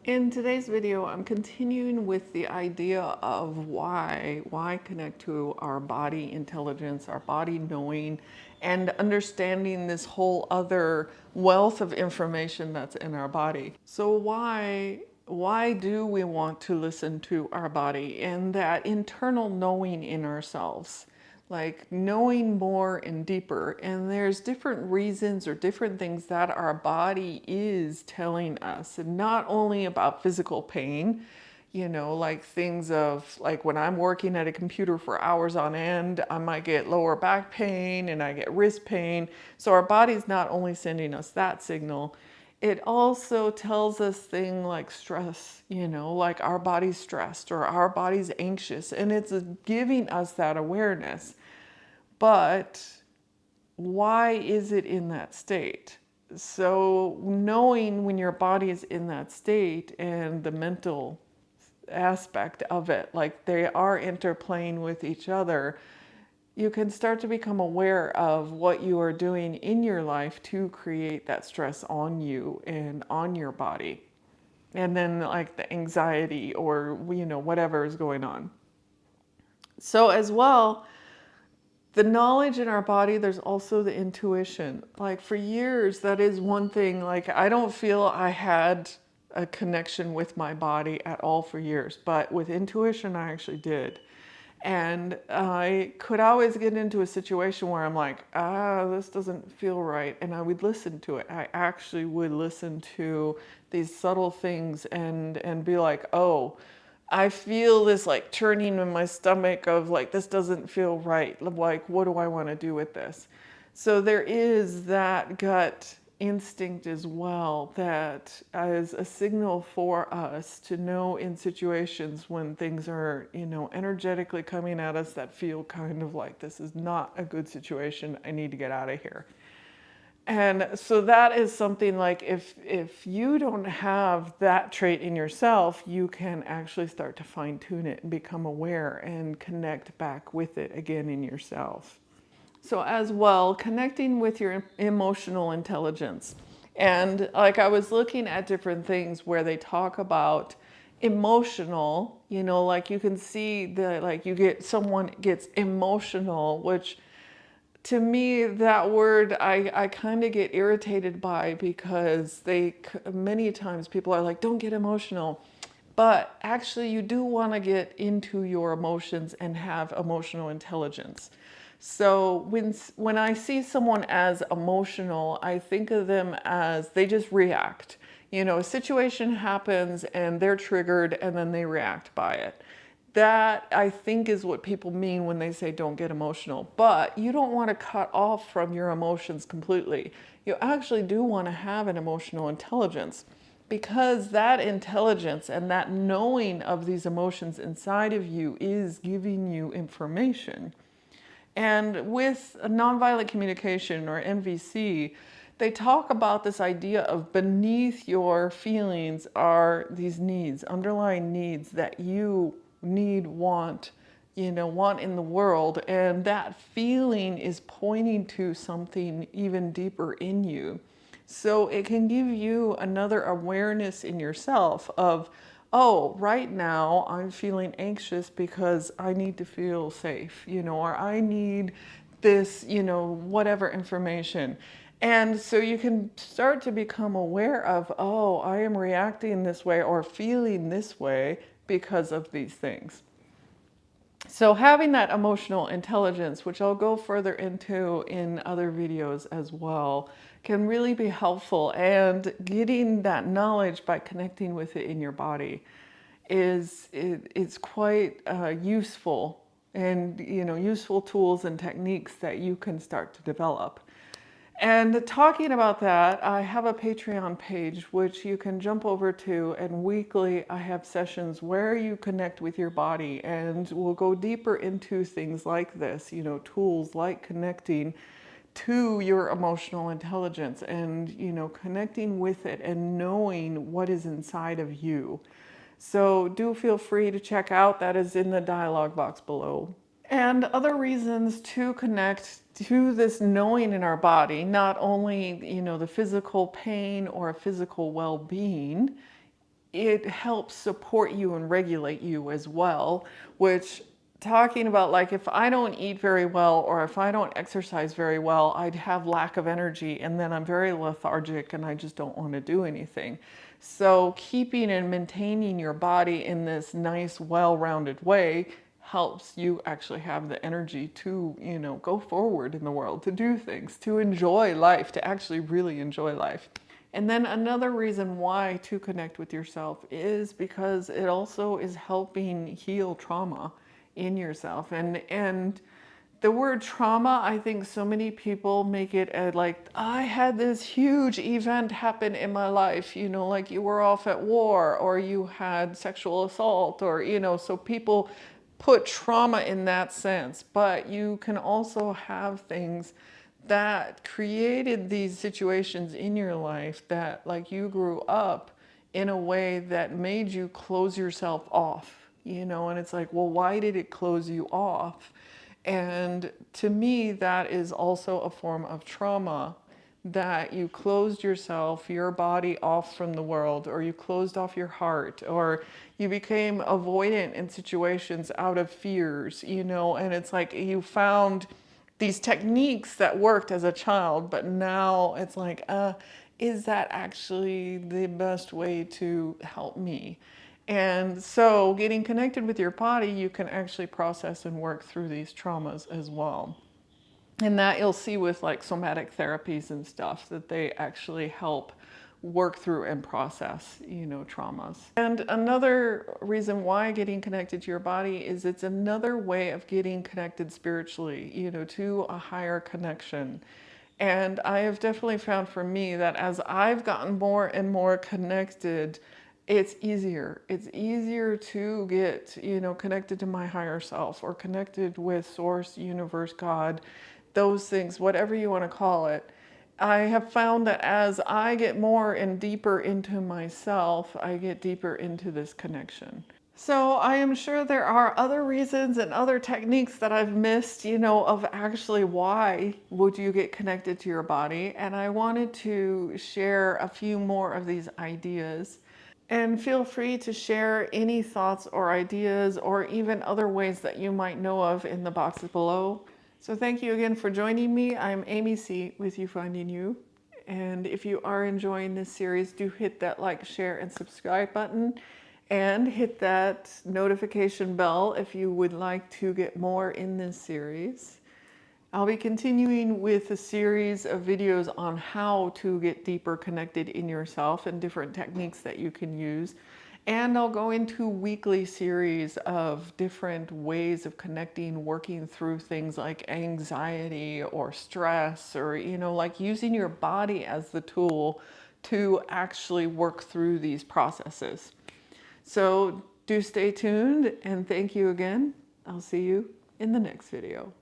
In today's video, I'm continuing with the idea of why connect to our body intelligence, our body knowing, and understanding this whole other wealth of information that's in our body. So why do we want to listen to our body and that internal knowing in ourselves? Like knowing more and deeper, and there's different reasons or different things that our body is telling us, and not only about physical pain, like things of like when I'm working at a computer for hours on end, I might get lower back pain and I get wrist pain. So our body's not only sending us that signal, it also tells us things like stress, like our body's stressed or our body's anxious, and it's giving us that awareness. But why is it in that state? So knowing when your body is in that state and the mental aspect of it, like they are interplaying with each other, you can start to become aware of what you are doing in your life to create that stress on you and on your body. And then like the anxiety or, whatever is going on. So as well, the knowledge in our body, there's also the intuition. Like for years, that is one thing, like I don't feel I had a connection with my body at all for years, but with intuition, I actually did. And I could always get into a situation where I'm like, this doesn't feel right. And I would listen to it. I actually would listen to these subtle things and be like, oh, I feel this like churning in my stomach of like, this doesn't feel right. Like, what do I want to do with this? So there is that gut instinct as well that is a signal for us to know in situations when things are, energetically coming at us that feel kind of like this is not a good situation. I need to get out of here. And so that is something like if you don't have that trait in yourself, you can actually start to fine tune it and become aware and connect back with it again in yourself. So as well, connecting with your emotional intelligence. And like I was looking at different things where they talk about emotional, like you can see that like someone gets emotional, which to me, that word I kind of get irritated by because many times people are like, don't get emotional. But actually, you do want to get into your emotions and have emotional intelligence. So when I see someone as emotional, I think of them as they just react. A situation happens and they're triggered and then they react by it. That, I think, is what people mean when they say don't get emotional. But you don't want to cut off from your emotions completely. You actually do want to have an emotional intelligence, because that intelligence and that knowing of these emotions inside of you is giving you information. And with nonviolent communication, or NVC, they talk about this idea of beneath your feelings are these needs, underlying needs that you need, want in the world. And that feeling is pointing to something even deeper in you. So it can give you another awareness in yourself of, oh, right now I'm feeling anxious because I need to feel safe, or I need this, whatever information. And so you can start to become aware of, oh, I am reacting this way or feeling this way because of these things. So having that emotional intelligence, which I'll go further into in other videos as well, can really be helpful. And getting that knowledge by connecting with it in your body it's quite useful, and useful tools and techniques that you can start to develop. And talking about that, I have a Patreon page which you can jump over to, and weekly I have sessions where you connect with your body, and we'll go deeper into things like this, tools like connecting to your emotional intelligence and, connecting with it and knowing what is inside of you. So do feel free to check out, that is in the dialog box below. And other reasons to connect to this knowing in our body, not only, the physical pain or physical well-being, it helps support you and regulate you as well, which talking about like if I don't eat very well or if I don't exercise very well, I'd have lack of energy and then I'm very lethargic and I just don't want to do anything. So keeping and maintaining your body in this nice, well-rounded way helps you actually have the energy to, go forward in the world, to do things, to enjoy life, to actually really enjoy life. And then another reason why to connect with yourself is because it also is helping heal trauma in yourself. And the word trauma, I think so many people make it as like, I had this huge event happen in my life, like you were off at war or you had sexual assault or, so people put trauma in that sense. But you can also have things that created these situations in your life that like you grew up in a way that made you close yourself off, and it's like, well, why did it close you off? And to me, that is also a form of trauma, that you closed yourself, your body off from the world, or you closed off your heart, or you became avoidant in situations out of fears, and it's like you found these techniques that worked as a child, but now it's like, is that actually the best way to help me? And so getting connected with your body, you can actually process and work through these traumas as well. And that you'll see with like somatic therapies and stuff, that they actually help work through and process, traumas. And another reason why getting connected to your body is it's another way of getting connected spiritually, to a higher connection. And I have definitely found for me that as I've gotten more and more connected, it's easier. It's easier to get, connected to my higher self or connected with source, universe, God, those things, whatever you want to call it. I have found that as I get more and deeper into myself, I get deeper into this connection. So I am sure there are other reasons and other techniques that I've missed, of actually why would you get connected to your body. And I wanted to share a few more of these ideas. And feel free to share any thoughts or ideas or even other ways that you might know of in the boxes below. So thank you again for joining me. I'm AmyC with You Finding You. And if you are enjoying this series, do hit that like, share, and subscribe button. And hit that notification bell if you would like to get more in this series. I'll be continuing with a series of videos on how to get deeper connected in yourself and different techniques that you can use. And I'll go into weekly series of different ways of connecting, working through things like anxiety or stress, or, like using your body as the tool to actually work through these processes. So do stay tuned, and thank you again. I'll see you in the next video.